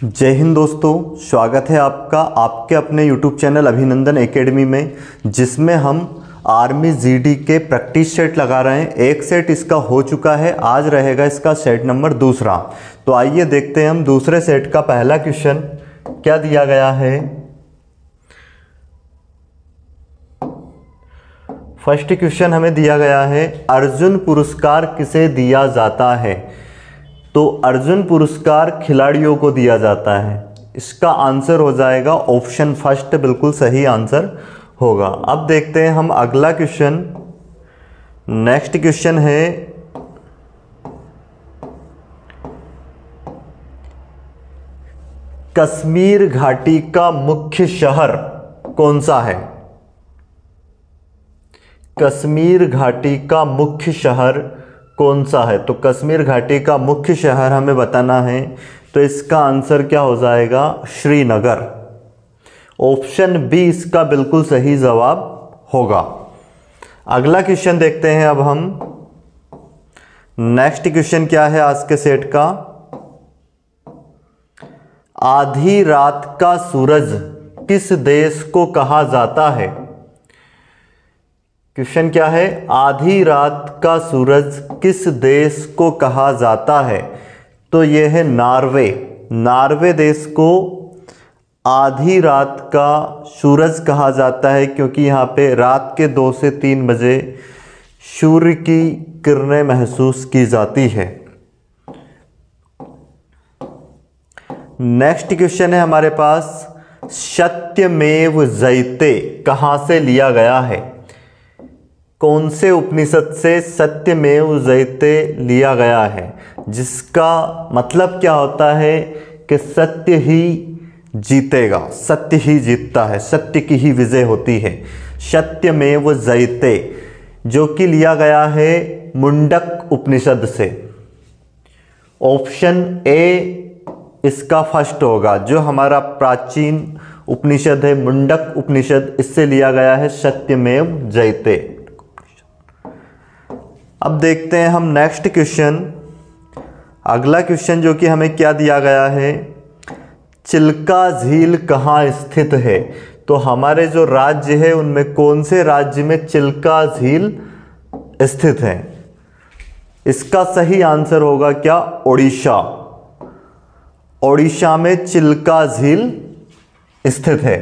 जय हिंद दोस्तों, स्वागत है आपका आपके अपने YouTube चैनल अभिनंदन एकेडमी में, जिसमें हम आर्मी जीडी के प्रैक्टिस सेट लगा रहे हैं। एक सेट इसका हो चुका है, आज रहेगा इसका सेट नंबर दूसरा। तो आइए देखते हैं हम दूसरे सेट का पहला क्वेश्चन क्या दिया गया है। फर्स्ट क्वेश्चन हमें दिया गया है, अर्जुन पुरस्कार किसे दिया जाता है। तो अर्जुन पुरस्कार खिलाड़ियों को दिया जाता है। इसका आंसर हो जाएगा ऑप्शन फर्स्ट, बिल्कुल सही आंसर होगा। अब देखते हैं हम अगला क्वेश्चन। नेक्स्ट क्वेश्चन है, कश्मीर घाटी का मुख्य शहर कौन सा है। कश्मीर घाटी का मुख्य शहर कौन सा है। तो कश्मीर घाटी का मुख्य शहर हमें बताना है, तो इसका आंसर क्या हो जाएगा, श्रीनगर। ऑप्शन बी इसका बिल्कुल सही जवाब होगा। अगला क्वेश्चन देखते हैं अब हम। नेक्स्ट क्वेश्चन क्या है आज के सेट का, आधी रात का सूरज किस देश को कहा जाता है। क्वेश्चन क्या है, आधी रात का सूरज किस देश को कहा जाता है। तो यह है नॉर्वे। नॉर्वे देश को आधी रात का सूरज कहा जाता है, क्योंकि यहाँ पे रात के 2 से 3 बजे सूर्य की किरणें महसूस की जाती है। नेक्स्ट क्वेश्चन है हमारे पास, सत्यमेव जयते कहाँ से लिया गया है। कौन से उपनिषद से सत्यमेव जयते लिया गया है, जिसका मतलब क्या होता है कि सत्य ही जीतेगा, सत्य ही जीतता है, सत्य की ही विजय होती है। सत्यमेव जयते जो कि लिया गया है मुंडक उपनिषद से। ऑप्शन ए इसका फर्स्ट होगा। जो हमारा प्राचीन उपनिषद है मुंडक उपनिषद, इससे लिया गया है सत्यमेव जयते। अब देखते हैं हम नेक्स्ट क्वेश्चन। अगला क्वेश्चन जो कि हमें क्या दिया गया है, चिल्का झील कहाँ स्थित है। तो हमारे जो राज्य है उनमें कौन से राज्य में चिल्का झील स्थित है। इसका सही आंसर होगा क्या, ओडिशा। ओडिशा में चिल्का झील स्थित है।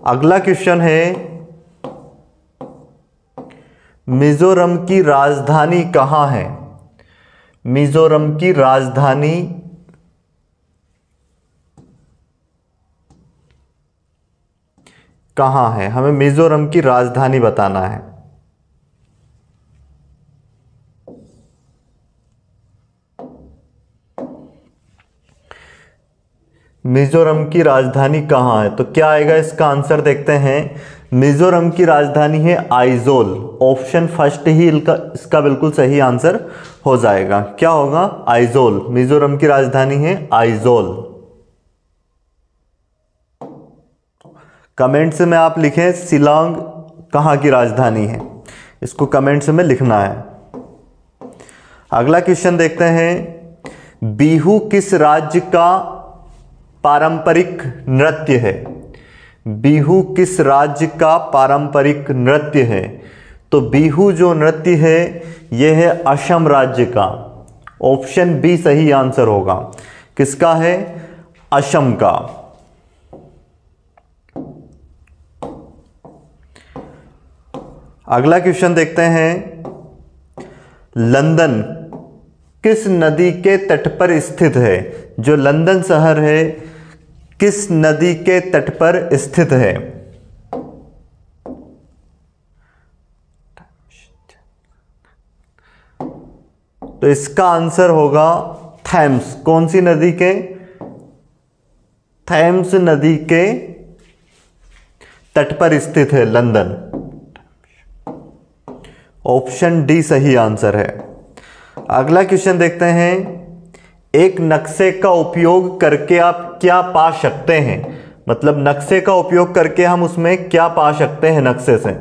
अगला क्वेश्चन है, मिजोरम की राजधानी कहाँ है। मिजोरम की राजधानी कहाँ है, हमें मिजोरम की राजधानी बताना है। मिजोरम की राजधानी कहाँ है, तो क्या आएगा इसका आंसर देखते हैं। मिजोरम की राजधानी है आइजोल। ऑप्शन फर्स्ट ही इसका बिल्कुल सही आंसर हो जाएगा। क्या होगा, आइजोल। मिजोरम की राजधानी है आइजोल। कमेंट्स में आप लिखें शिलांग कहाँ की राजधानी है, इसको कमेंट्स में लिखना है। अगला क्वेश्चन देखते हैं, बिहू किस राज्य का पारंपरिक नृत्य है। बिहू किस राज्य का पारंपरिक नृत्य है। तो बिहू जो नृत्य है यह है असम राज्य का। ऑप्शन बी सही आंसर होगा। किसका है, असम का। अगला क्वेश्चन देखते हैं, लंदन किस नदी के तट पर स्थित है। जो लंदन शहर है किस नदी के तट पर स्थित है। तो इसका आंसर होगा थैम्स। कौन सी नदी के, थैम्स नदी के तट पर स्थित है लंदन। ऑप्शन डी सही आंसर है। अगला क्वेश्चन देखते हैं, एक नक्शे का उपयोग करके आप क्या पा सकते हैं। मतलब नक्शे का उपयोग करके हम उसमें क्या पा सकते हैं नक्शे से।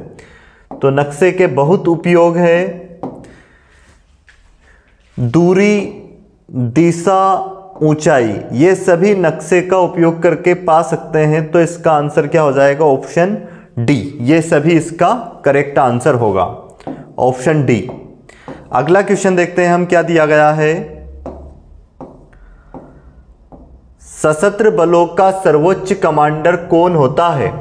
तो नक्शे के बहुत उपयोग है। दूरी, दिशा ऊंचाई, ये सभी नक्शे का उपयोग करके पा सकते हैं। तो इसका आंसर क्या हो जाएगा? ऑप्शन डी, ये सभी इसका करेक्ट आंसर होगा, ऑप्शन डी। अगला क्वेश्चन देखते हैं हम, क्या दिया गया है। सशस्त्र बलों का सर्वोच्च कमांडर कौन होता है?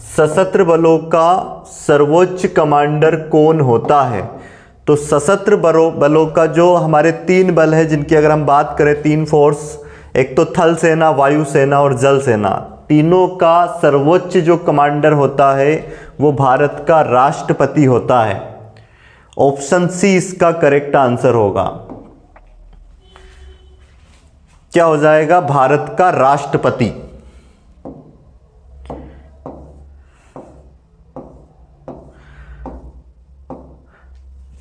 सशस्त्र बलों का सर्वोच्च कमांडर कौन होता है? तो सशस्त्र बलों का जो हमारे 3 बल है, जिनकी अगर हम बात करें 3 फोर्स, एक तो थल सेना, वायु सेना और जल सेना, तीनों का सर्वोच्च जो कमांडर होता है वो भारत का राष्ट्रपति होता है। ऑप्शन सी इसका करेक्ट आंसर होगा। क्या हो जाएगा? भारत का राष्ट्रपति।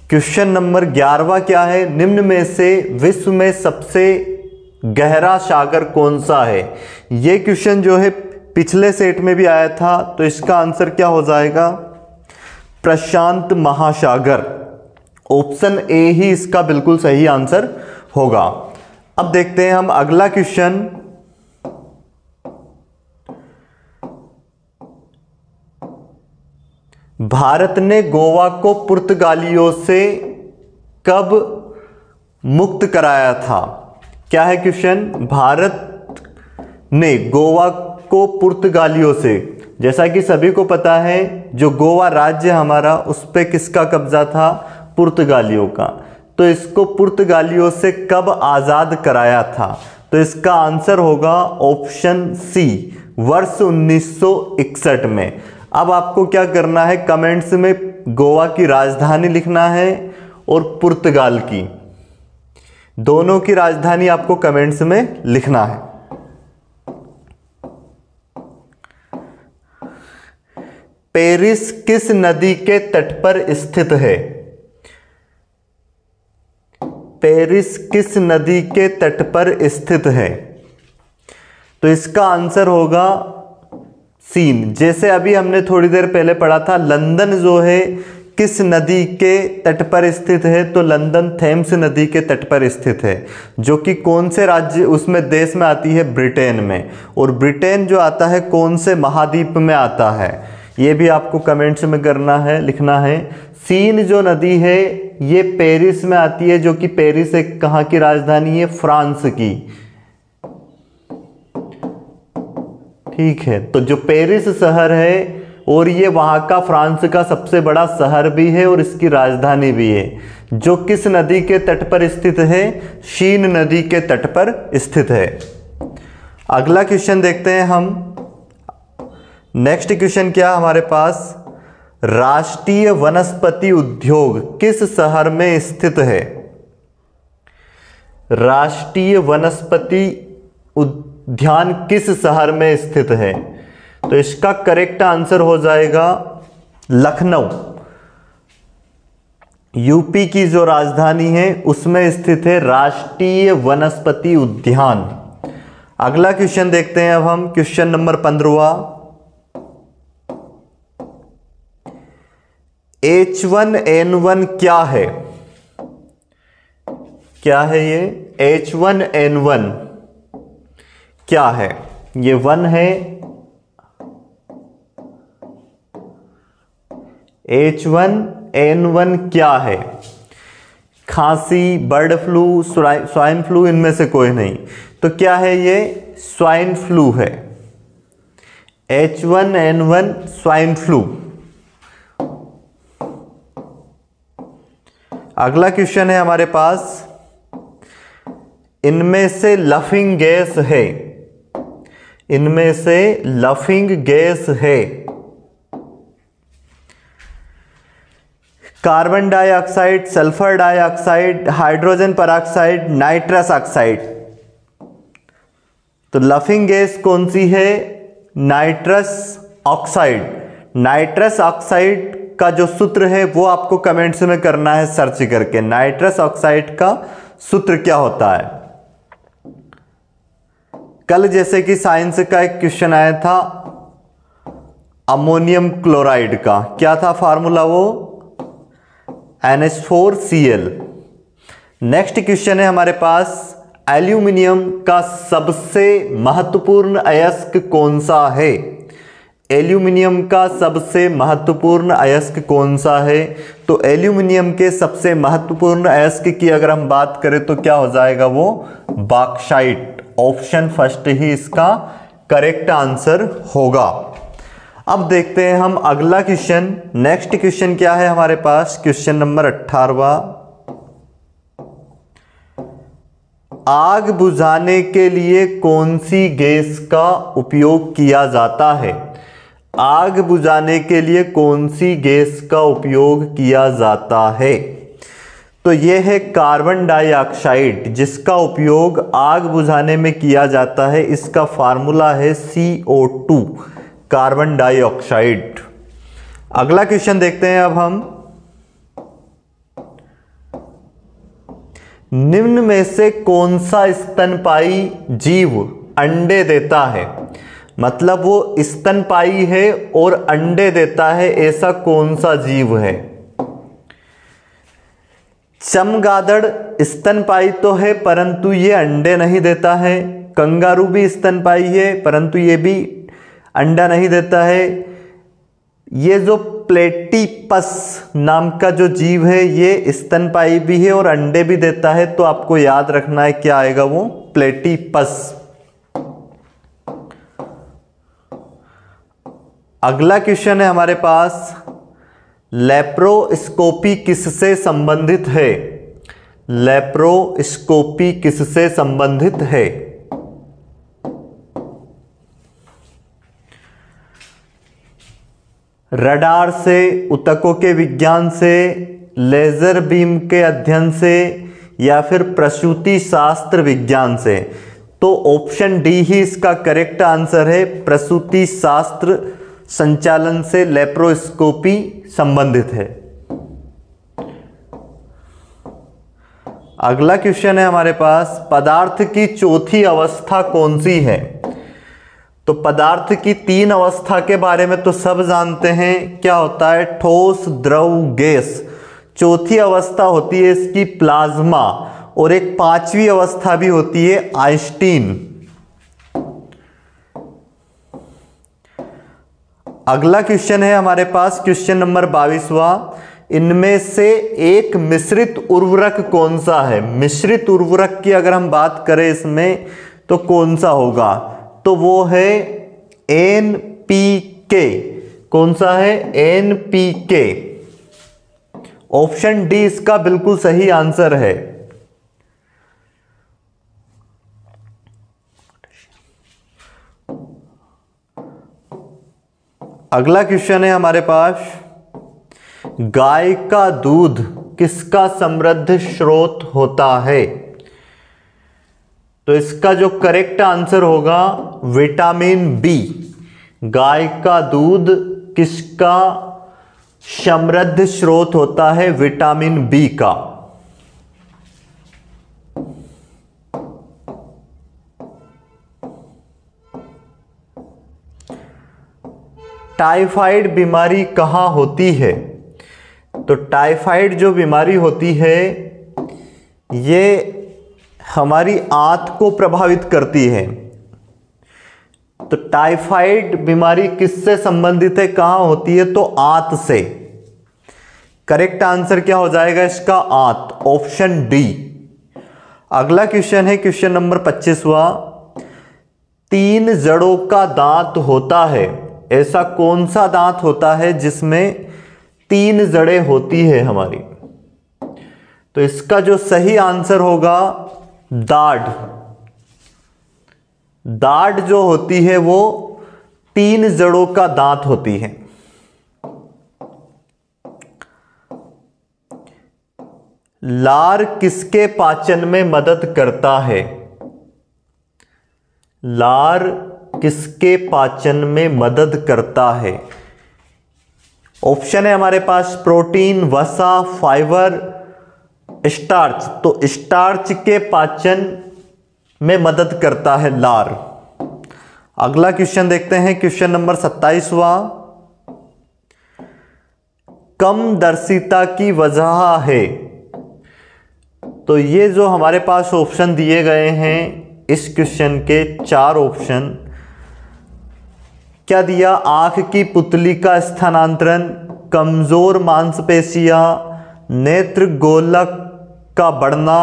क्वेश्चन नंबर 11वां क्या है? निम्न में से विश्व में सबसे गहरा सागर कौन सा है? यह क्वेश्चन जो है पिछले सेट में भी आया था, तो इसका आंसर क्या हो जाएगा? प्रशांत महासागर। ऑप्शन ए ही इसका बिल्कुल सही आंसर होगा। अब देखते हैं हम अगला क्वेश्चन। भारत ने गोवा को पुर्तगालियों से कब मुक्त कराया था? क्या है क्वेश्चन? भारत ने गोवा को पुर्तगालियों से, जैसा कि सभी को पता है जो गोवा राज्य हमारा, उस पे किसका कब्जा था? पुर्तगालियों का। तो इसको पुर्तगालियों से कब आजाद कराया था? तो इसका आंसर होगा ऑप्शन सी, वर्ष 1961 में। अब आपको क्या करना है? कमेंट्स में गोवा की राजधानी लिखना है और पुर्तगाल की, दोनों की राजधानी आपको कमेंट्स में लिखना है। पेरिस किस नदी के तट पर स्थित है? पेरिस किस नदी के तट पर स्थित है? तो इसका आंसर होगा सीन। जैसे अभी हमने थोड़ी देर पहले पढ़ा था, लंदन जो है किस नदी के तट पर स्थित है? तो लंदन थेम्स नदी के तट पर स्थित है, जो कि कौन से राज्य उसमें देश में आती है? ब्रिटेन में। और ब्रिटेन जो आता है कौन से महाद्वीप में आता है? ये भी आपको कमेंट्स में करना है, लिखना है। सीन जो नदी है ये पेरिस में आती है, जो कि पेरिस एक कहाँ की राजधानी है? फ्रांस की। ठीक है, तो जो पेरिस शहर है और ये वहाँ का फ्रांस का सबसे बड़ा शहर भी है और इसकी राजधानी भी है, जो किस नदी के तट पर स्थित है? शीन नदी के तट पर स्थित है। अगला क्वेश्चन देखते हैं हम। नेक्स्ट क्वेश्चन क्या हमारे पास? राष्ट्रीय वनस्पति उद्योग किस शहर में स्थित है? राष्ट्रीय वनस्पति उद्यान किस शहर में स्थित है? तो इसका करेक्ट आंसर हो जाएगा लखनऊ। यूपी की जो राजधानी है उसमें स्थित है राष्ट्रीय वनस्पति उद्यान। अगला क्वेश्चन देखते हैं अब हम, क्वेश्चन नंबर 15वां। H1N1 क्या है? क्या है ये? H1N1 क्या है? ये 1 है। H1N1 क्या है? खांसी, बर्ड फ्लू, स्वाइन फ्लू, इनमें से कोई नहीं। तो क्या है ये? स्वाइन फ्लू है। H1N1 swine flu. अगला क्वेश्चन है हमारे पास, इनमें से लफिंग गैस है? इनमें से लफिंग गैस है? Carbon dioxide, sulphur dioxide, hydrogen peroxide, nitrous oxide. तो लफिंग गैस कौन सी है? Nitrous oxide. नाइट्रस ऑक्साइड का जो सूत्र है वो आपको कमेंट्स में करना है सर्च करके। नाइट्रस ऑक्साइड का सूत्र क्या होता है? कल जैसे कि साइंस का एक क्वेश्चन आया था अमोनियम क्लोराइड का, क्या था फार्मूला? वो NH4Cl। नेक्स्ट क्वेश्चन है हमारे पास, एल्यूमिनियम का सबसे महत्वपूर्ण अयस्क कौन सा है? एल्यूमिनियम का सबसे महत्वपूर्ण अयस्क कौन सा है? तो एल्यूमिनियम के सबसे महत्वपूर्ण अयस्क की अगर हम बात करें तो क्या हो जाएगा वो? बॉक्साइट। ऑप्शन फर्स्ट ही इसका करेक्ट आंसर होगा। अब देखते हैं हम अगला क्वेश्चन। नेक्स्ट क्वेश्चन क्या है हमारे पास? Question number 18वां। आग बुझाने के लिए कौन सी गैस का उपयोग किया जाता है? आग बुझाने के लिए कौन सी गैस का उपयोग किया जाता है? तो यह है कार्बन डाइऑक्साइड, जिसका उपयोग आग बुझाने में किया जाता है। इसका फार्मूला है CO2, कार्बन डाइऑक्साइड। अगला क्वेश्चन देखते हैं अब हम। निम्न में से कौन सा स्तनपायी जीव अंडे देता है? मतलब वो स्तनपायी है और अंडे देता है, ऐसा कौन सा जीव है? चमगादड़ स्तनपायी तो है परंतु ये अंडे नहीं देता है। कंगारू भी स्तनपायी है परंतु ये भी अंडा नहीं देता है। ये जो प्लेटिपस नाम का जो जीव है ये स्तनपायी भी है और अंडे भी देता है। तो आपको याद रखना है क्या आएगा वो? प्लेटिपस। अगला क्वेश्चन है हमारे पास। लेप्रोस्कोपी किससे संबंधित है? लेप्रोस्कोपी किससे संबंधित है? रडार से, ऊतकों के विज्ञान से, लेजर बीम के अध्ययन से, या फिर प्रसूति शास्त्र विज्ञान से? तो ऑप्शन डी ही इसका करेक्ट आंसर है। प्रसूति शास्त्र संचालन से लेप्रोस्कोपी संबंधित है। अगला क्वेश्चन है हमारे पास। पदार्थ की चौथी अवस्था कौन सी है? तो पदार्थ की 3 अवस्था के बारे में तो सब जानते हैं। क्या होता है? ठोस, द्रव, गैस। चौथी अवस्था होती है इसकी प्लाज्मा, और एक 5वीं अवस्था भी होती है आइंस्टीन। अगला क्वेश्चन है हमारे पास क्वेश्चन नंबर 22वां। इनमें से एक मिश्रित उर्वरक कौन सा है? मिश्रित उर्वरक की अगर हम बात करें इसमें तो कौन सा होगा? तो वो है NPK। कौन सा है? NPK। ऑप्शन डी इसका बिल्कुल सही आंसर है। अगला क्वेश्चन है हमारे पास। गाय का दूध किसका समृद्ध स्रोत होता है? तो इसका जो करेक्ट आंसर होगा विटामिन बी। गाय का दूध किसका समृद्ध स्रोत होता है? विटामिन बी का। टाइफाइड बीमारी कहाँ होती है? तो टाइफाइड जो बीमारी होती है ये हमारी आंत को प्रभावित करती है। तो टाइफाइड बीमारी किससे संबंधित है? कहाँ होती है? तो आंत से। करेक्ट आंसर क्या हो जाएगा इसका? आंत। Option D. अगला क्वेश्चन है क्वेश्चन नंबर 25वां। 3 जड़ों का दांत होता है, ऐसा कौन सा दांत होता है जिसमें 3 जड़ें होती है हमारी? तो इसका जो सही आंसर होगा दाढ़। दाढ़ जो होती है वो 3 जड़ों का दांत होती है। लार किसके पाचन में मदद करता है? लार किसके पाचन में मदद करता है? ऑप्शन है हमारे पास प्रोटीन, वसा, फाइबर, स्टार्च। तो स्टार्च के पाचन में मदद करता है लार। अगला क्वेश्चन देखते हैं क्वेश्चन नंबर 27वां। कम दर्शिता की वजह है। तो ये जो हमारे पास ऑप्शन दिए गए हैं, इस क्वेश्चन के 4 ऑप्शन, क्या दिया? आंख की पुतली का स्थानांतरण, कमजोर मांसपेशियां, नेत्र गोलक का बढ़ना।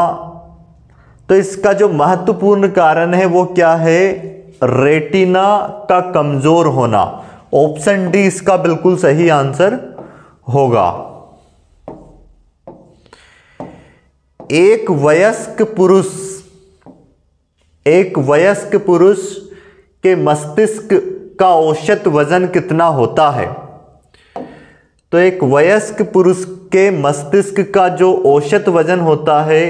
तो इसका जो महत्वपूर्ण कारण है वो क्या है? रेटिना का कमजोर होना। ऑप्शन डी इसका बिल्कुल सही आंसर होगा। एक वयस्क पुरुष के मस्तिष्क का औसत वजन कितना होता है? तो एक वयस्क पुरुष के मस्तिष्क का जो औसत वजन होता है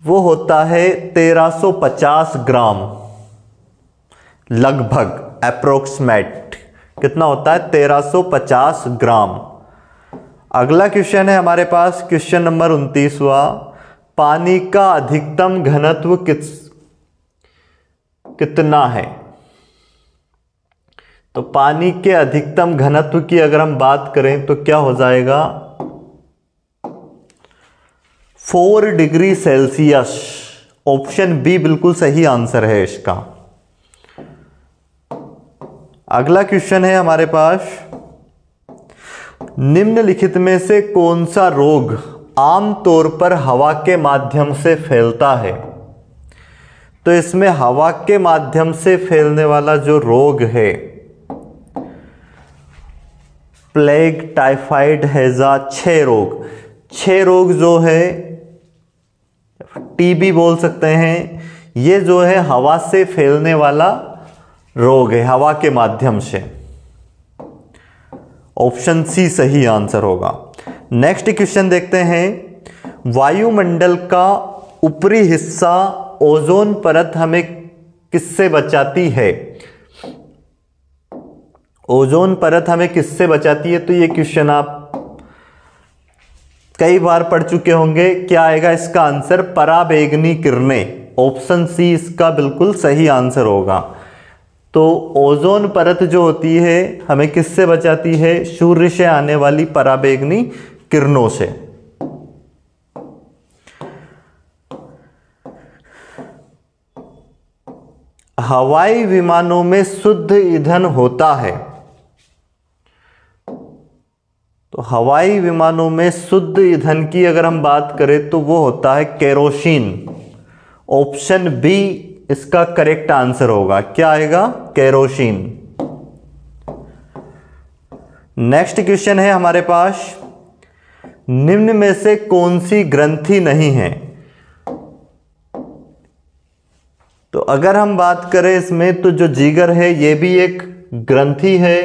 वो होता है 1350 ग्राम, लगभग अप्रोक्सीमेट कितना होता है? 1350 ग्राम। अगला क्वेश्चन है हमारे पास, क्वेश्चन नंबर 29वां, पानी का अधिकतम घनत्व कितना है? तो पानी के अधिकतम घनत्व की अगर हम बात करें तो क्या हो जाएगा? 4 डिग्री सेल्सियस। ऑप्शन बी बिल्कुल सही आंसर है इसका। अगला क्वेश्चन है हमारे पास, निम्नलिखित में से कौन सा रोग आमतौर पर हवा के माध्यम से फैलता है? तो इसमें हवा के माध्यम से फैलने वाला जो रोग है, प्लेग, टाइफाइड, हैजा, 6 रोग जो है, टीबी बोल सकते हैं, ये जो है हवा से फैलने वाला रोग है, हवा के माध्यम से। ऑप्शन सी सही आंसर होगा। नेक्स्ट क्वेश्चन देखते हैं, वायुमंडल का ऊपरी हिस्सा ओजोन परत हमें किससे बचाती है? ओजोन परत हमें किससे बचाती है? तो ये क्वेश्चन आप कई बार पढ़ चुके होंगे। क्या आएगा इसका आंसर? पराबैंगनी किरणें। ऑप्शन सी इसका बिल्कुल सही आंसर होगा। तो ओजोन परत जो होती है हमें किससे बचाती है? सूर्य से आने वाली पराबैंगनी किरणों से। हवाई विमानों में शुद्ध ईंधन होता है। तो हवाई विमानों में शुद्ध ईंधन की अगर हम बात करें तो वो होता है केरोसिन। ऑप्शन बी इसका करेक्ट आंसर होगा। क्या आएगा? केरोसिन। नेक्स्ट क्वेश्चन है हमारे पास, निम्न में से कौन सी ग्रंथि नहीं है? तो अगर हम बात करें इसमें तो जो जिगर है ये भी एक ग्रंथि है,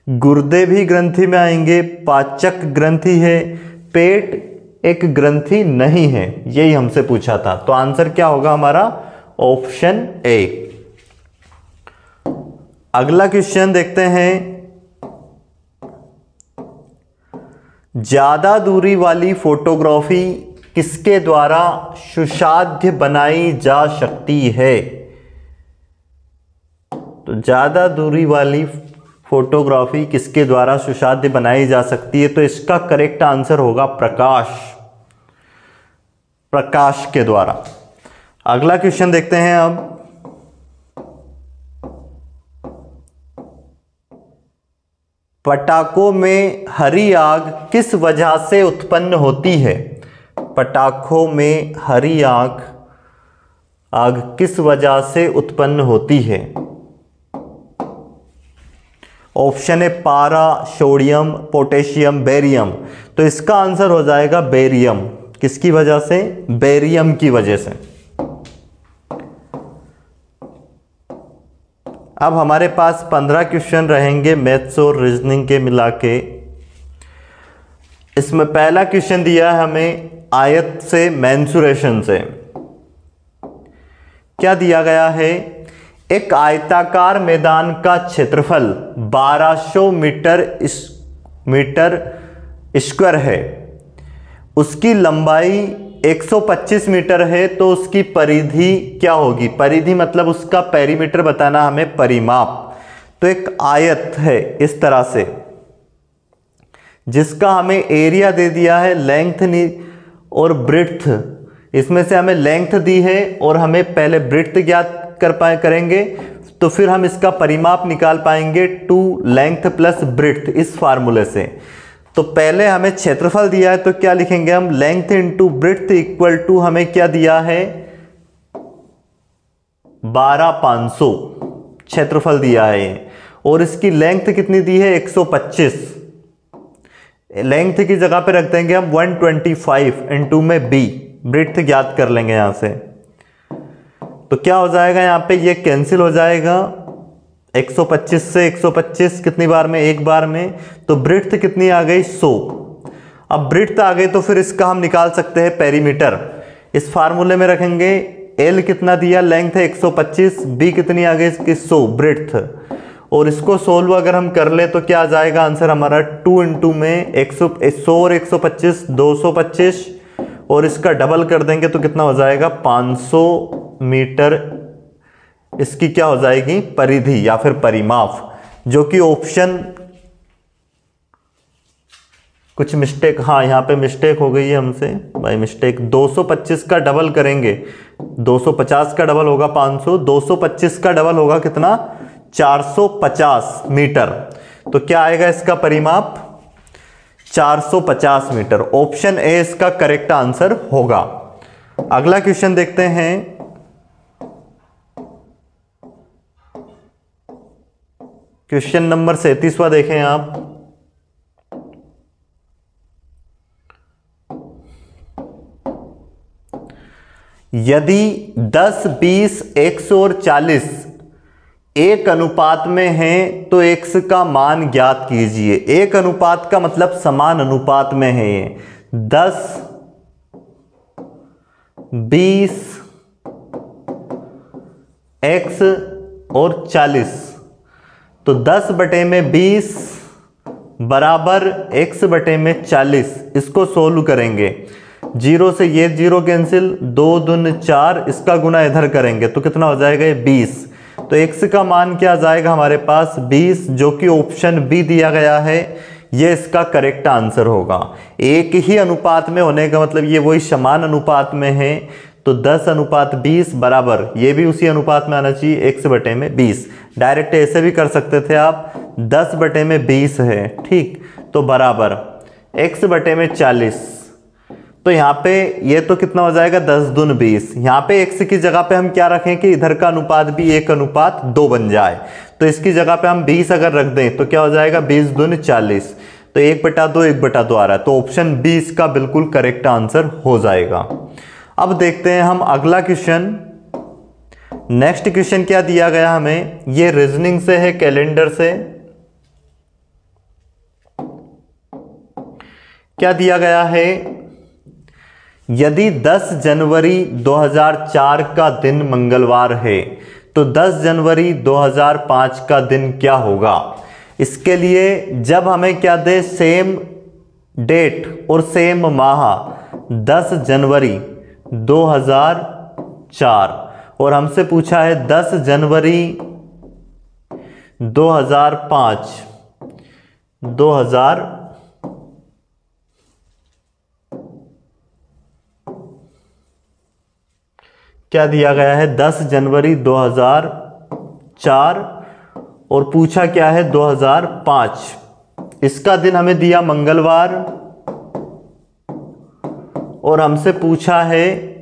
गुर्दे भी ग्रंथि में आएंगे, पाचक ग्रंथि है, पेट एक ग्रंथि नहीं है, यही हमसे पूछा था। तो आंसर क्या होगा हमारा? Option A. अगला क्वेश्चन देखते हैं, ज्यादा दूरी वाली फोटोग्राफी किसके द्वारा सुसाध्य बनाई जा सकती है? तो ज्यादा दूरी वाली फोटोग्राफी किसके द्वारा सुसाध्य बनाई जा सकती है? तो इसका करेक्ट आंसर होगा प्रकाश के द्वारा। अगला क्वेश्चन देखते हैं अब, पटाखों में हरी आग किस वजह से उत्पन्न होती है? पटाखों में हरी आग किस वजह से उत्पन्न होती है? ऑप्शन है पारा, सोडियम, पोटेशियम, बेरियम। तो इसका आंसर हो जाएगा बेरियम। किसकी वजह से? बेरियम की वजह से। अब हमारे पास 15 क्वेश्चन रहेंगे मैथ्स और रीजनिंग के मिला के। इसमें पहला क्वेश्चन दिया है हमें आयत से, मेंसुरेशन से। क्या दिया गया है? एक आयताकार मैदान का क्षेत्रफल 1200 मीटर स्क्वायर है, उसकी लंबाई 125 मीटर है, तो उसकी परिधि क्या होगी? परिधि मतलब उसका पेरीमीटर बताना हमें, परिमाप। तो एक आयत है इस तरह से, जिसका हमें एरिया दे दिया है लेंथ और ब्रेड्थ। इसमें से हमें लेंथ दी है और हमें पहले ब्रेड्थ ज्ञात करेंगे, तो फिर हम इसका परिमाप निकाल पाएंगे 2 लेंथ प्लस ब्रेड्थ इस फार्मूले से। तो पहले हमें क्षेत्रफल दिया है तो क्या लिखेंगे हम, length into breadth equal to हमें क्या दिया है 12500 क्षेत्रफल दिया है ये, और इसकी लेंथ कितनी दी है 125। लेंथ की जगह पे रख देंगे हम 125 इंटू में b, ब्रेड्थ ज्ञात कर लेंगे यहां से। तो क्या हो जाएगा यहां पे, ये कैंसिल हो जाएगा 125 से 125 कितनी बार में, एक बार में, तो ब्रेड्थ कितनी आ गई 100। अब ब्रेड्थ आ गई तो फिर इसका हम निकाल सकते हैं पेरीमीटर। इस फार्मूले में रखेंगे L कितना दिया, लेंथ है 125, B कितनी आ गई इसकी 100 ब्रेड्थ, और इसको सोल्व अगर हम कर ले तो क्या आ जाएगा आंसर हमारा 2 इंटू में 100 और 125 225, और इसका डबल कर देंगे तो कितना हो जाएगा 500 मीटर इसकी क्या हो जाएगी परिधि या फिर परिमाप, जो कि ऑप्शन कुछ मिस्टेक, हाँ यहाँ पे मिस्टेक हो गई है हमसे बाय मिस्टेक। 225 का डबल करेंगे, 250 का डबल होगा 500, 225 का डबल होगा कितना 450 मीटर। तो क्या आएगा इसका परिमाप 450 मीटर। ऑप्शन ए इसका करेक्ट आंसर होगा। अगला क्वेश्चन देखते हैं। क्वेश्चन नंबर 37वां देखें आप। यदि 10, 20, 100 और 40 एक अनुपात में हैं तो x का मान ज्ञात कीजिए। एक अनुपात का मतलब समान अनुपात में है ये। 10, 20, x और 40, तो 10 बटे में 20 बराबर x बटे में 40। इसको सोल्व करेंगे, 0 से ये 0 कैंसिल, 2 दूनी 4, इसका गुना इधर करेंगे तो कितना हो जाएगा ये 20। तो x का मान क्या जाएगा हमारे पास 20, जो कि ऑप्शन बी दिया गया है, ये इसका करेक्ट आंसर होगा। एक ही अनुपात में होने का मतलब ये वही समान अनुपात में है, तो 10 अनुपात 20 बराबर, ये भी उसी अनुपात में आना चाहिए x बटे में 20। डायरेक्ट ऐसे भी कर सकते थे आप, 10 बटे में 20 है, ठीक, तो बराबर x बटे में 40। तो यहाँ पे ये तो कितना हो जाएगा 10 दून 20। यहाँ पे x की जगह पे हम क्या रखें कि इधर का अनुपात भी 1:2 बन जाए, तो इसकी जगह पे हम 20 अगर रख दें तो क्या हो जाएगा 20 दून 40, तो 1/2 1/2 आ रहा है, तो ऑप्शन बी इसका बिल्कुल करेक्ट आंसर हो जाएगा। अब देखते हैं हम अगला क्वेश्चन। नेक्स्ट क्वेश्चन क्या दिया गया हमें, ये रीजनिंग से है, कैलेंडर से। क्या दिया गया है, यदि 10 जनवरी 2004 का दिन मंगलवार है तो 10 जनवरी 2005 का दिन क्या होगा। इसके लिए जब हमें क्या दे, सेम डेट और सेम माह 10 जनवरी 2004, और हमसे पूछा है 10 जनवरी 2005 क्या दिया गया है 10 जनवरी 2004 और पूछा क्या है 2005। इसका दिन हमें दिया मंगलवार और हमसे पूछा है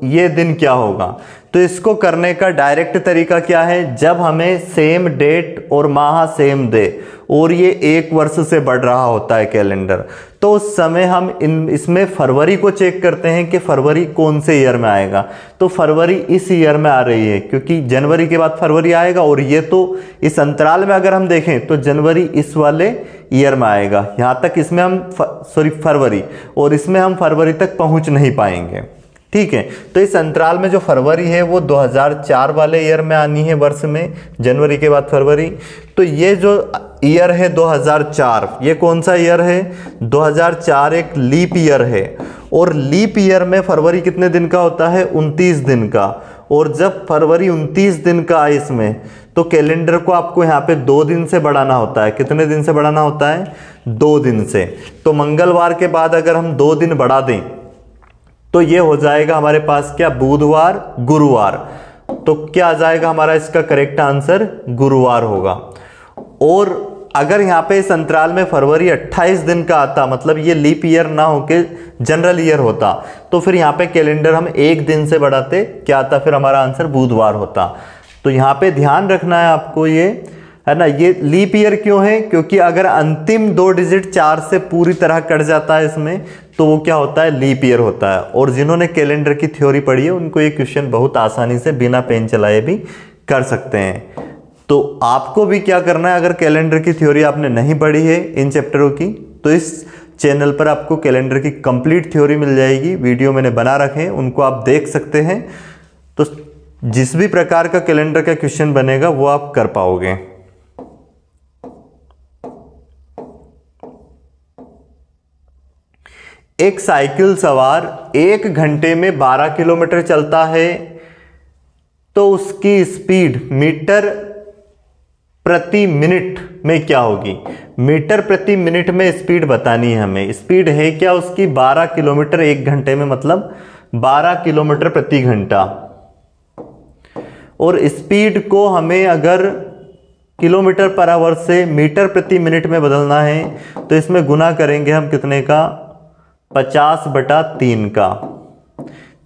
ये दिन क्या होगा। तो इसको करने का डायरेक्ट तरीका क्या है, जब हमें सेम डेट और माह सेम दे और ये 1 वर्ष से बढ़ रहा होता है कैलेंडर, तो उस समय हम इसमें फरवरी को चेक करते हैं कि फरवरी कौन से ईयर में आएगा। तो फरवरी इस ईयर में आ रही है क्योंकि जनवरी के बाद फरवरी आएगा, और ये तो इस अंतराल में अगर हम देखें तो जनवरी इस वाले ईयर में आएगा। यहाँ तक इसमें हम फरवरी, और इसमें हम फरवरी तक पहुँच नहीं पाएंगे, ठीक है। तो इस अंतराल में जो फरवरी है वो 2004 वाले ईयर में आनी है, वर्ष में, जनवरी के बाद फरवरी। तो ये जो ईयर है 2004, ये कौन सा ईयर है 2004, एक लीप ईयर है, और लीप ईयर में फरवरी कितने दिन का होता है 29 दिन का, और जब फरवरी 29 दिन का है इसमें, तो कैलेंडर को आपको यहाँ पे 2 दिन से बढ़ाना होता है। कितने दिन से बढ़ाना होता है? 2 दिन से। तो मंगलवार के बाद अगर हम 2 दिन बढ़ा दें तो ये हो जाएगा हमारे पास क्या? बुधवार, गुरुवार। तो क्या आ जाएगा हमारा इसका करेक्ट आंसर? गुरुवार होगा। और अगर यहाँ पे इस अंतराल में फरवरी 28 दिन का आता, मतलब ये लीप ईयर ना होके जनरल ईयर होता, तो फिर यहाँ पे कैलेंडर हम 1 दिन से बढ़ाते, क्या आता? फिर हमारा आंसर बुधवार होता। तो यहाँ पे ध्यान रखना है आपको, ये है ना, ये लीप ईयर क्यों है? क्योंकि अगर अंतिम 2 डिजिट 4 से पूरी तरह कट जाता है इसमें, तो वो क्या होता है? लीप ईयर होता है। और जिन्होंने कैलेंडर की थ्योरी पढ़ी है उनको ये क्वेश्चन बहुत आसानी से बिना पेन चलाए भी कर सकते हैं। तो आपको भी क्या करना है, अगर कैलेंडर की थ्योरी आपने नहीं पढ़ी है इन चैप्टरों की, तो इस चैनल पर आपको कैलेंडर की कंप्लीट थ्योरी मिल जाएगी। वीडियो मैंने बना रखे हैं, उनको आप देख सकते हैं। तो जिस भी प्रकार का कैलेंडर का क्वेश्चन बनेगा वो आप कर पाओगे। एक साइकिल सवार 1 घंटे में 12 किलोमीटर चलता है, तो उसकी स्पीड मीटर प्रति मिनट में क्या होगी? मीटर प्रति मिनट में स्पीड बतानी है हमें। स्पीड है क्या उसकी? 12 किलोमीटर 1 घंटे में, मतलब 12 किलोमीटर प्रति घंटा। और स्पीड को हमें अगर किलोमीटर पर आवर से मीटर प्रति मिनट में बदलना है, तो इसमें गुना करेंगे हम कितने का? 50/3 का।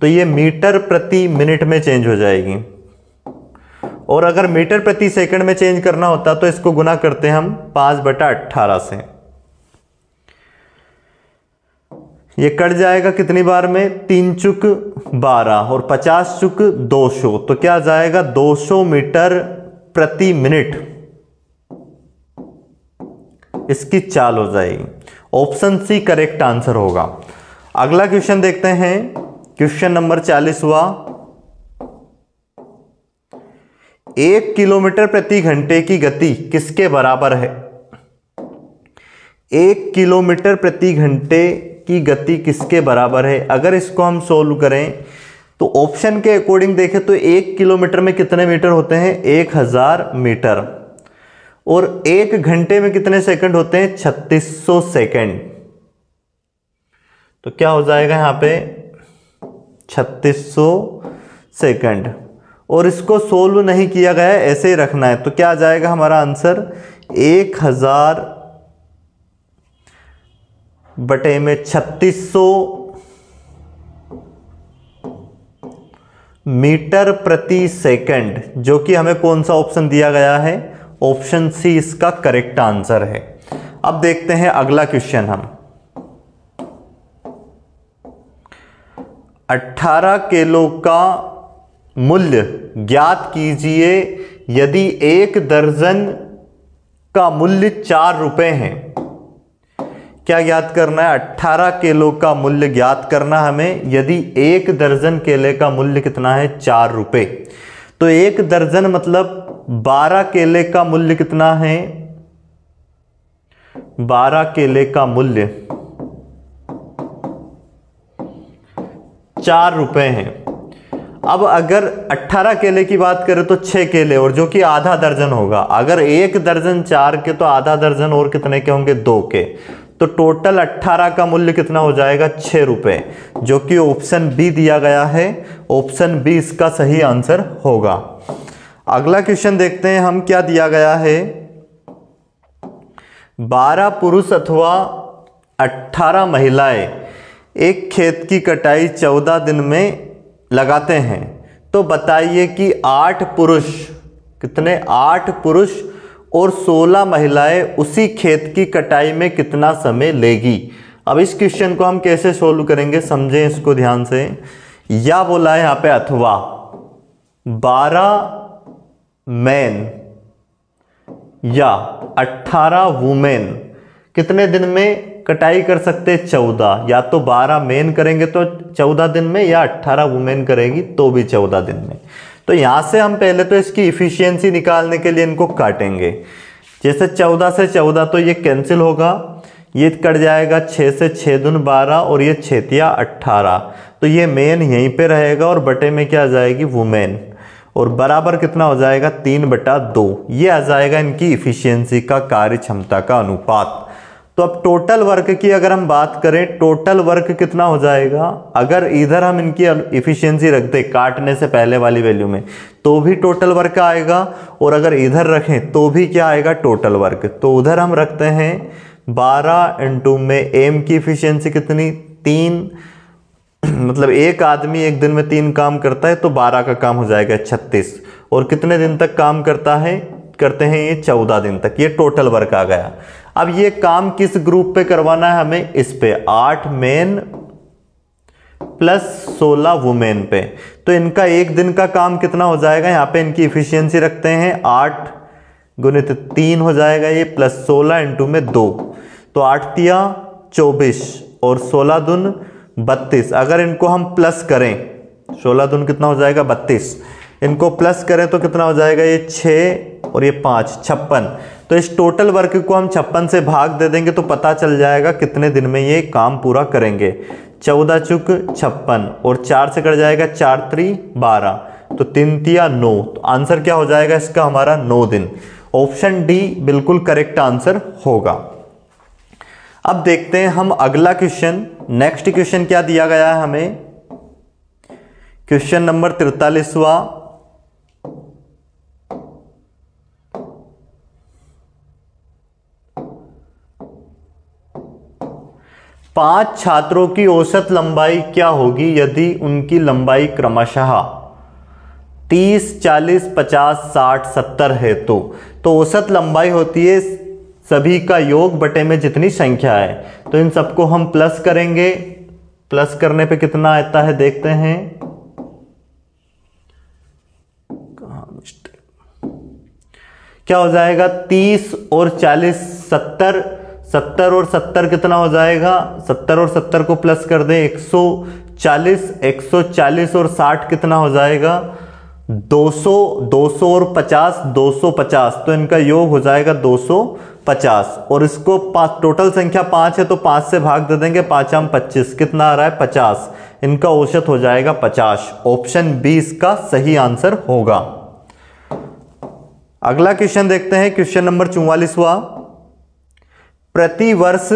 तो ये मीटर प्रति मिनट में चेंज हो जाएगी। और अगर मीटर प्रति सेकंड में चेंज करना होता तो इसको गुना करते हम 5/18 से। ये कट जाएगा कितनी बार में? 3 चुक 12 और 50 चुक 200। तो क्या जाएगा? 200 मीटर प्रति मिनट इसकी चाल हो जाएगी। ऑप्शन सी करेक्ट आंसर होगा। अगला क्वेश्चन देखते हैं, क्वेश्चन नंबर 40वां। 1 किलोमीटर प्रति घंटे की गति किसके बराबर है? 1 किलोमीटर प्रति घंटे की गति किसके बराबर है? अगर इसको हम सोल्व करें तो ऑप्शन के अकॉर्डिंग देखें तो 1 किलोमीटर में कितने मीटर होते हैं? 1000 मीटर। और 1 घंटे में कितने सेकंड होते हैं? 3600 सेकंड। तो क्या हो जाएगा यहाँ पे? 3600 सेकंड। और इसको सोल्व नहीं किया गया है, ऐसे ही रखना है। तो क्या आ जाएगा हमारा आंसर? 1000 बटे में 3600 मीटर प्रति सेकंड, जो कि हमें कौन सा ऑप्शन दिया गया है? ऑप्शन सी इसका करेक्ट आंसर है। अब देखते हैं अगला क्वेश्चन हम। 18 किलो का मूल्य ज्ञात कीजिए यदि 1 दर्जन का मूल्य 4 रुपए है। क्या ज्ञात करना है? 18 किलो का मूल्य ज्ञात करना हमें, यदि 1 दर्जन केले का मूल्य कितना है? 4 रुपए। तो 1 दर्जन मतलब 12 केले का मूल्य कितना है? 12 केले का मूल्य 4 रुपए है। अब अगर 18 केले की बात करें तो 6 केले, और जो कि आधा दर्जन होगा। अगर 1 दर्जन 4 के तो आधा दर्जन और कितने के होंगे? 2 के। तो टोटल 18 का मूल्य कितना हो जाएगा? 6 रुपए, जो कि ऑप्शन बी दिया गया है। ऑप्शन बी इसका सही आंसर होगा। अगला क्वेश्चन देखते हैं हम, क्या दिया गया है? 12 पुरुष अथवा 18 महिलाएं एक खेत की कटाई 14 दिन में लगाते हैं, तो बताइए कि 8 पुरुष कितने? 8 पुरुष और 16 महिलाएं उसी खेत की कटाई में कितना समय लेगी? अब इस क्वेश्चन को हम कैसे सोल्व करेंगे, समझें इसको ध्यान से। या बोला है यहां पे अथवा 12 मैन या 18 वुमेन कितने दिन में कटाई कर सकते? 14। या तो 12 मेन करेंगे तो 14 दिन में, या 18 वुमेन करेगी तो भी 14 दिन में। तो यहां से हम पहले तो इसकी इफिशियंसी निकालने के लिए इनको काटेंगे। जैसे 14 से 14 तो ये कैंसिल होगा, ये कट जाएगा। 6 से 6 दून 12 और ये 6 या 18, तो ये मेन यहीं पे रहेगा और बटे में क्या आ जाएगी? वुमेन। और बराबर कितना हो जाएगा 3/2। ये आ जाएगा इनकी इफिशियंसी का, कार्य क्षमता का अनुपात। तो अब टोटल वर्क की अगर हम बात करें, टोटल वर्क कितना हो जाएगा, अगर इधर हम इनकी इफिशियंसी रख दें काटने से पहले वाली वैल्यू में तो भी टोटल वर्क आएगा, और अगर इधर रखें तो भी क्या आएगा, टोटल वर्क। तो उधर हम रखते हैं 12 इंटू में एम की इफिशियंसी कितनी 3, मतलब एक आदमी एक दिन में 3 काम करता है तो 12 का काम हो जाएगा 36, और कितने दिन तक काम करते हैं ये 14 दिन तक। ये टोटल वर्क आ गया। अब ये काम किस ग्रुप पे करवाना है हमें, इस पे 8 मेन प्लस 16 वुमेन पे। तो इनका एक दिन का काम कितना हो जाएगा, यहाँ पे इनकी इफिशियंसी रखते हैं 8 गुणित 3 हो जाएगा ये, प्लस 16 इंटू में 2, तो 8 तिया 24 और 16 दून 32। अगर इनको हम प्लस करें, 16 दून कितना हो जाएगा 32, इनको प्लस करें तो कितना हो जाएगा ये 6 और ये 5 56। तो इस टोटल वर्क को हम 56 से भाग दे देंगे तो पता चल जाएगा कितने दिन में ये काम पूरा करेंगे। 14 चुक 56 और 4 से कट जाएगा 4 3 12, तो 3 तिया 9। तो आंसर क्या हो जाएगा इसका हमारा 9 दिन। ऑप्शन डी बिल्कुल करेक्ट आंसर होगा। अब देखते हैं हम अगला क्वेश्चन। नेक्स्ट क्वेश्चन क्या दिया गया है हमें, क्वेश्चन नंबर 43वां। 5 छात्रों की औसत लंबाई क्या होगी यदि उनकी लंबाई क्रमशः 30, 40, 50, 60, 70 है। तो औसत लंबाई होती है सभी का योग बटे में जितनी संख्या है। तो इन सबको हम प्लस करेंगे, प्लस करने पे कितना आता है देखते हैं, क्या हो जाएगा 30 और 40 70, 70 और 70 कितना हो जाएगा, 70 और 70 को प्लस कर दें 140, 140 और 60 कितना हो जाएगा 200, 200 और 50 250, तो इनका योग हो जाएगा 250। और इसको टोटल संख्या 5 है तो 5 से भाग दे देंगे, 5 हम 25, कितना आ रहा है 50, इनका औसत हो जाएगा 50। ऑप्शन बी इसका सही आंसर होगा। अगला क्वेश्चन देखते हैं, क्वेश्चन नंबर 44वां। प्रति वर्ष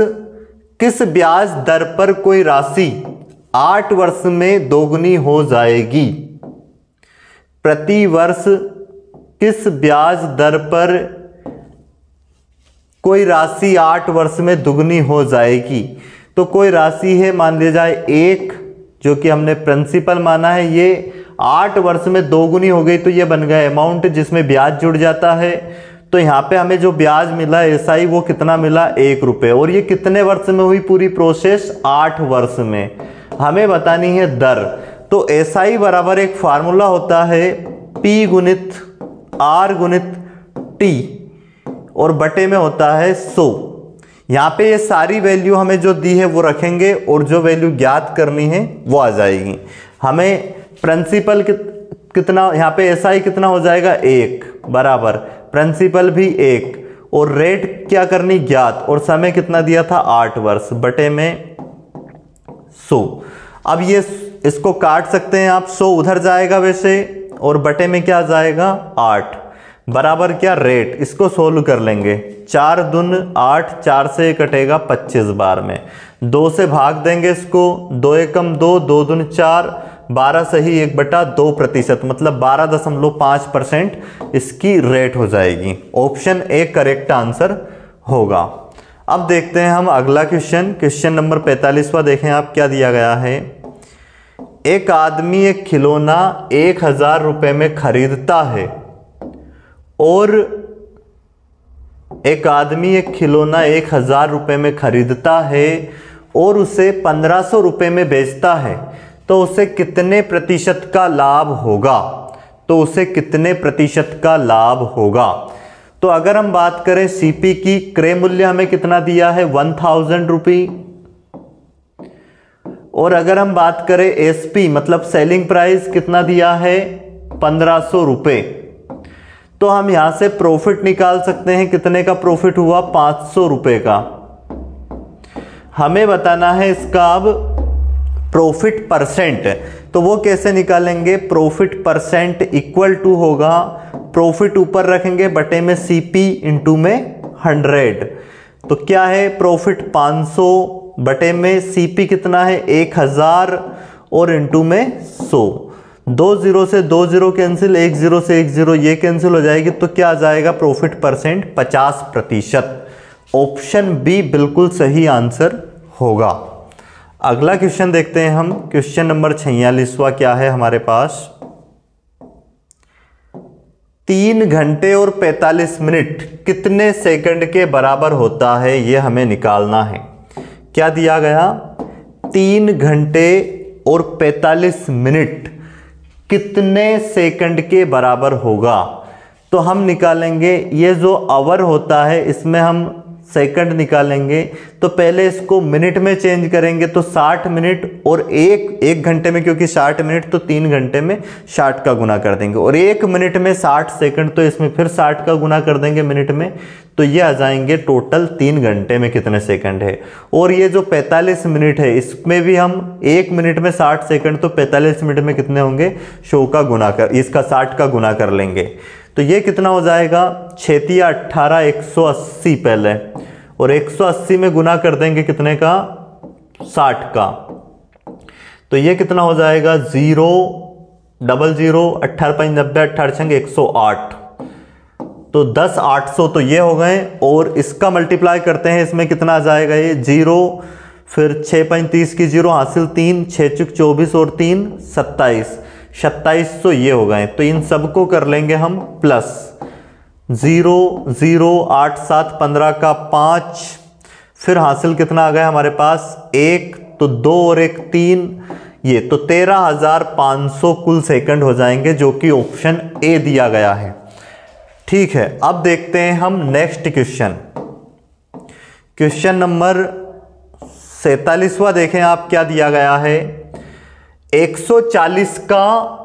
किस ब्याज दर पर कोई राशि 8 वर्ष में दोगुनी हो जाएगी। प्रति वर्ष किस ब्याज दर पर कोई राशि 8 वर्ष में दुगनी हो जाएगी। तो कोई राशि है, मान लिया जाए 1, जो कि हमने प्रिंसिपल माना है, ये 8 वर्ष में दोगुनी हो गई तो ये बन गया अमाउंट जिसमें ब्याज जुड़ जाता है। तो यहाँ पे हमें जो ब्याज मिला एसआई वो कितना मिला 1 रुपये, और ये कितने वर्ष में हुई पूरी प्रोसेस 8 वर्ष में। हमें बतानी है दर। तो एसआई बराबर एक फार्मूला होता है P गुणित R गुणित T और बटे में होता है 100। यहाँ पे ये सारी वैल्यू हमें जो दी है वो रखेंगे और जो वैल्यू ज्ञात करनी है वो आ जाएगी। हमें प्रिंसिपल कितना, यहाँ पे एसआई कितना हो जाएगा 1 बराबर प्रिंसिपल भी 1, और रेट क्या करनी ज्ञात, और समय कितना दिया था 8 वर्ष बटे में 100। अब ये इसको काट सकते हैं आप, 100 उधर जाएगा वैसे और बटे में क्या जाएगा 8 बराबर क्या रेट। इसको सोल्व कर लेंगे, 4 दून 8, 4 से कटेगा 25 बार में, 2 से भाग देंगे इसको, 2 एकम 2, 2 दून 4, 12 सही 1/2%, मतलब 12.5% इसकी रेट हो जाएगी। ऑप्शन ए करेक्ट आंसर होगा। अब देखते हैं हम अगला क्वेश्चन, क्वेश्चन नंबर 45वां। देखें आप क्या दिया गया है। एक आदमी एक खिलौना 1000 रुपये में खरीदता है और एक आदमी एक खिलौना 1000 रुपये में खरीदता है और उसे 1500 रुपये में बेचता है, तो उसे कितने प्रतिशत का लाभ होगा। तो उसे कितने प्रतिशत का लाभ होगा। तो अगर हम बात करें सीपी की, क्रय मूल्य हमें कितना दिया है 1000 रुपये, और अगर हम बात करें एसपी मतलब सेलिंग प्राइस कितना दिया है 1500 रुपये, तो हम यहां से प्रॉफिट निकाल सकते हैं। कितने का प्रॉफिट हुआ 500 रुपये का। हमें बताना है इसका अब प्रॉफिट परसेंट, तो वो कैसे निकालेंगे? प्रॉफिट परसेंट इक्वल टू होगा, प्रॉफिट ऊपर रखेंगे बटे में सीपी इंटू में 100। तो क्या है? प्रॉफिट 500 बटे में सीपी कितना है? 1000 और इंटू में 100। 2 0 से 2 0 कैंसिल, 1 0 से 1 0 ये कैंसिल हो जाएगी। तो क्या आ जाएगा? Profit percent 50%। ऑप्शन बी बिल्कुल सही आंसर होगा। अगला क्वेश्चन देखते हैं हम। क्वेश्चन नंबर 46वां क्या है हमारे पास? 3 घंटे और 45 मिनट कितने सेकंड के बराबर होता है, यह हमें निकालना है। क्या दिया गया? 3 घंटे और 45 मिनट कितने सेकंड के बराबर होगा? तो हम निकालेंगे, ये जो आवर होता है इसमें हम सेकंड निकालेंगे। तो पहले इसको मिनट में चेंज करेंगे, तो 60 मिनट और एक घंटे में, क्योंकि 60 मिनट तो 3 घंटे में 60 का गुना कर देंगे, और 1 मिनट में 60 सेकंड, तो इसमें फिर 60 का गुना कर देंगे मिनट में। तो ये आ जाएंगे टोटल 3 घंटे में कितने सेकंड है। और ये जो 45 मिनट है इसमें भी हम 1 मिनट में 60 सेकंड, तो 45 मिनट में कितने होंगे? 100 का गुना कर, इसका 60 का गुना कर लेंगे। तो ये कितना हो जाएगा? 6 18 180 पहले, और 180 में गुना कर देंगे कितने का? 60 का। तो ये कितना हो जाएगा? 0 0 0 18 5 90 18 6 108, तो 10 800 तो ये हो गए। और इसका मल्टीप्लाई करते हैं, इसमें कितना आ जाएगा? ये 0, फिर 6 5 30 की 0 हासिल 3, 6 चुक 24 और 3 27, 2700 ये हो गए। तो इन सबको कर लेंगे हम प्लस। 0 0 8 7 15 का 5, फिर हासिल कितना आ गया हमारे पास? 1, तो 2 और 1 3, ये तो 13,500 कुल सेकंड हो जाएंगे, जो कि ऑप्शन ए दिया गया है। ठीक है, अब देखते हैं हम नेक्स्ट क्वेश्चन। क्वेश्चन नंबर 47वां देखें आप, क्या दिया गया है? 140 का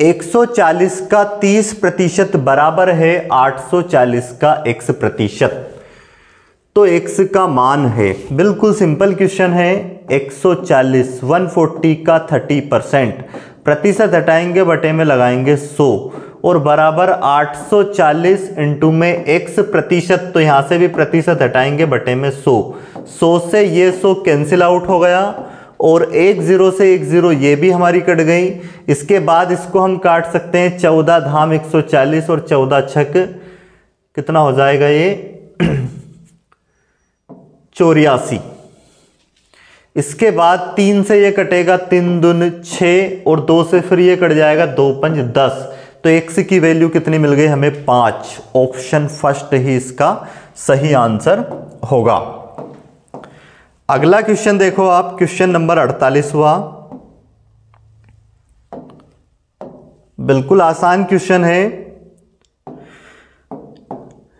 140 का 30% बराबर है 840 का x%। तो x का मान है, बिल्कुल सिंपल क्वेश्चन है। 140 140 का 30%, प्रतिशत हटाएंगे बटे में लगाएंगे 100, और बराबर 840 इंटू में x%, तो यहां से भी प्रतिशत हटाएंगे बटे में 100। 100 से ये 100 कैंसिल आउट हो गया, और 1 0 से 1 0 ये भी हमारी कट गई। इसके बाद इसको हम काट सकते हैं, 14 धाम 140 और 14 छक कितना हो जाएगा? ये 84। इसके बाद 3 से ये कटेगा, 3 दून 6, और 2 से फिर ये कट जाएगा, 2 5 10। तो x की वैल्यू कितनी मिल गई हमें? 5। ऑप्शन फर्स्ट ही इसका सही आंसर होगा। अगला क्वेश्चन देखो आप, क्वेश्चन नंबर 48वां। बिल्कुल आसान क्वेश्चन है।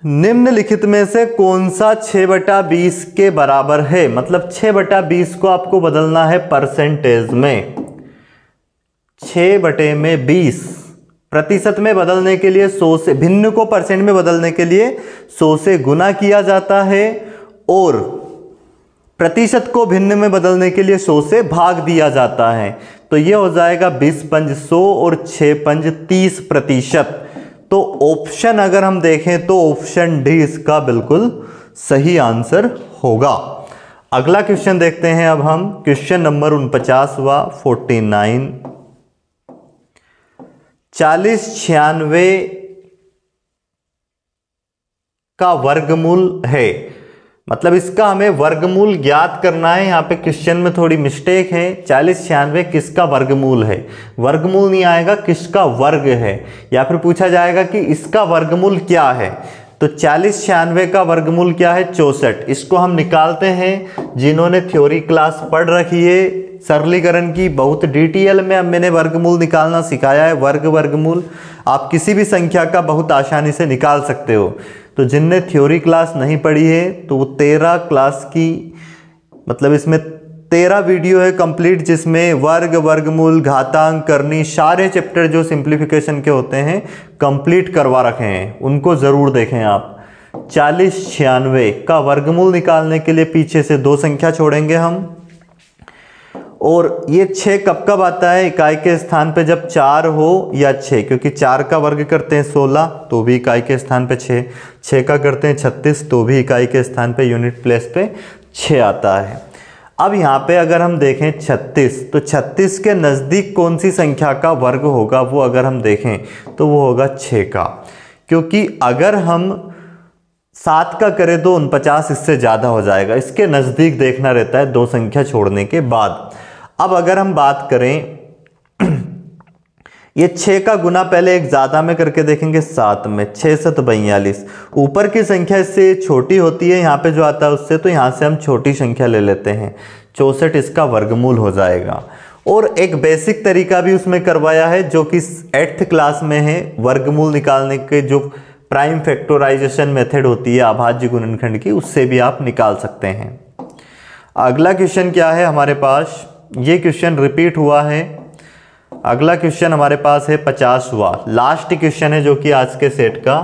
निम्नलिखित में से कौन सा 6/20 के बराबर है? मतलब 6/20 को आपको बदलना है परसेंटेज में। 6/20 प्रतिशत में बदलने के लिए 100 से, भिन्न को परसेंट में बदलने के लिए 100 से गुना किया जाता है, और प्रतिशत को भिन्न में बदलने के लिए 100 से भाग दिया जाता है। तो ये हो जाएगा 20 पंज 100 और 6 पंज 30%। तो ऑप्शन अगर हम देखें तो ऑप्शन डी इसका बिल्कुल सही आंसर होगा। अगला क्वेश्चन देखते हैं अब हम, क्वेश्चन नंबर 49वां 49। 40 96 का वर्गमूल है, मतलब इसका हमें वर्गमूल ज्ञात करना है। यहाँ पे क्वेश्चन में थोड़ी मिस्टेक है। 40 96 किसका वर्गमूल है? वर्गमूल नहीं आएगा, किसका वर्ग है, या फिर पूछा जाएगा कि इसका वर्गमूल क्या है। तो 40 96 का वर्गमूल क्या है? 64। इसको हम निकालते हैं। जिन्होंने थ्योरी क्लास पढ़ रखी है सरलीकरण की, बहुत डिटेल में अब मैंने वर्गमूल निकालना सिखाया है। वर्गमूल आप किसी भी संख्या का बहुत आसानी से निकाल सकते हो। तो जिनने थ्योरी क्लास नहीं पढ़ी है तो वो 13 क्लास की, मतलब इसमें 13 वीडियो है कंप्लीट, जिसमें वर्गमूल, घातांक, करनी, सारे चैप्टर जो सिंप्लीफिकेशन के होते हैं कंप्लीट करवा रखे हैं। उनको ज़रूर देखें आप। 40 96 का वर्गमूल निकालने के लिए पीछे से 2 संख्या छोड़ेंगे हम। और ये 6 कब कब आता है? इकाई के स्थान पे जब 4 हो या 6, क्योंकि 4 का वर्ग करते हैं 16 तो भी इकाई के स्थान पे 6, 6 का करते हैं 36 तो भी इकाई के स्थान पे यूनिट प्लेस पे 6 आता है। अब यहाँ पे अगर हम देखें 36, तो 36 के नज़दीक कौन सी संख्या का वर्ग होगा, वो अगर हम देखें तो वो होगा 6 का, क्योंकि अगर हम 7 का करें तो 49 इससे ज़्यादा हो जाएगा। इसके नज़दीक देखना रहता है 2 संख्या छोड़ने के बाद। अब अगर हम बात करें ये 6 का गुना पहले एक ज़्यादा में करके देखेंगे 7 में, 6 7 42। ऊपर की संख्या इससे छोटी होती है यहाँ पे जो आता है उससे, तो यहाँ से हम छोटी संख्या ले लेते हैं, 64 इसका वर्गमूल हो जाएगा। और एक बेसिक तरीका भी उसमें करवाया है जो कि 8th क्लास में है, वर्गमूल निकालने के जो प्राइम फैक्टराइजेशन मेथड होती है अभाज्य गुणनखंड की, उससे भी आप निकाल सकते हैं। अगला क्वेश्चन क्या है हमारे पास, ये क्वेश्चन रिपीट हुआ है। अगला क्वेश्चन हमारे पास है 50वां, लास्ट क्वेश्चन है जो कि आज के सेट का।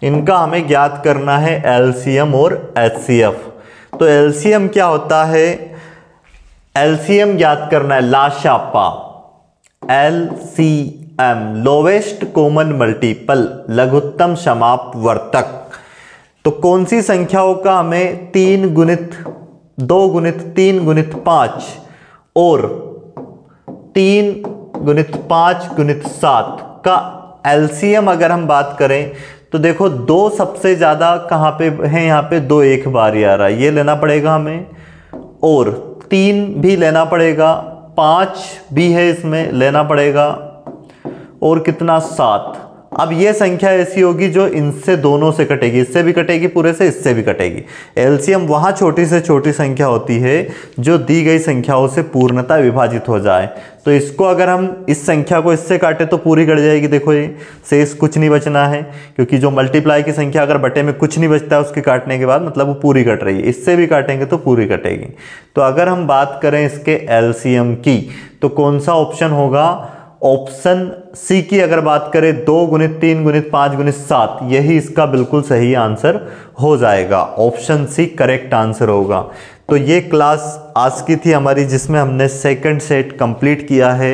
इनका हमें ज्ञात करना है एलसीएम और एचसीएफ। तो एलसीएम क्या होता है? एलसीएम ज्ञात करना है, लाशापा, एलसीएम लोवेस्ट कॉमन मल्टीपल, लघुत्तम समापवर्तक। तो कौन सी संख्याओं का हमें 3 गुणित 2 गुणित 3 गुणित 5 और 3 गुणित 5 गुणित 7 का एलसीएम अगर हम बात करें तो देखो 2 सबसे ज़्यादा कहाँ पे है, यहाँ पे 2 एक बार ही आ रहा है, ये लेना पड़ेगा हमें, और 3 भी लेना पड़ेगा, 5 भी है इसमें लेना पड़ेगा, और कितना 7। अब ये संख्या ऐसी होगी जो इनसे दोनों से कटेगी, इससे भी कटेगी पूरे से, इससे भी कटेगी। एलसीएम वहाँ छोटी से छोटी संख्या होती है जो दी गई संख्याओं से पूर्णतः विभाजित हो जाए। तो इसको अगर हम इस संख्या को इससे काटे तो पूरी कट जाएगी। देखो ये शेष कुछ नहीं बचना है, क्योंकि जो मल्टीप्लाई की संख्या अगर बटे में कुछ नहीं बचता है उसके काटने के बाद, मतलब वो पूरी कट रही है। इससे भी काटेंगे तो पूरी कटेगी। तो अगर हम बात करें इसके एलसीएम की तो कौन सा ऑप्शन होगा? ऑप्शन सी की अगर बात करें 2 गुणित 3 गुणित 5 गुणित 7, यही इसका बिल्कुल सही आंसर हो जाएगा। ऑप्शन सी करेक्ट आंसर होगा। तो ये क्लास आज की थी हमारी जिसमें हमने सेकंड सेट कंप्लीट किया है।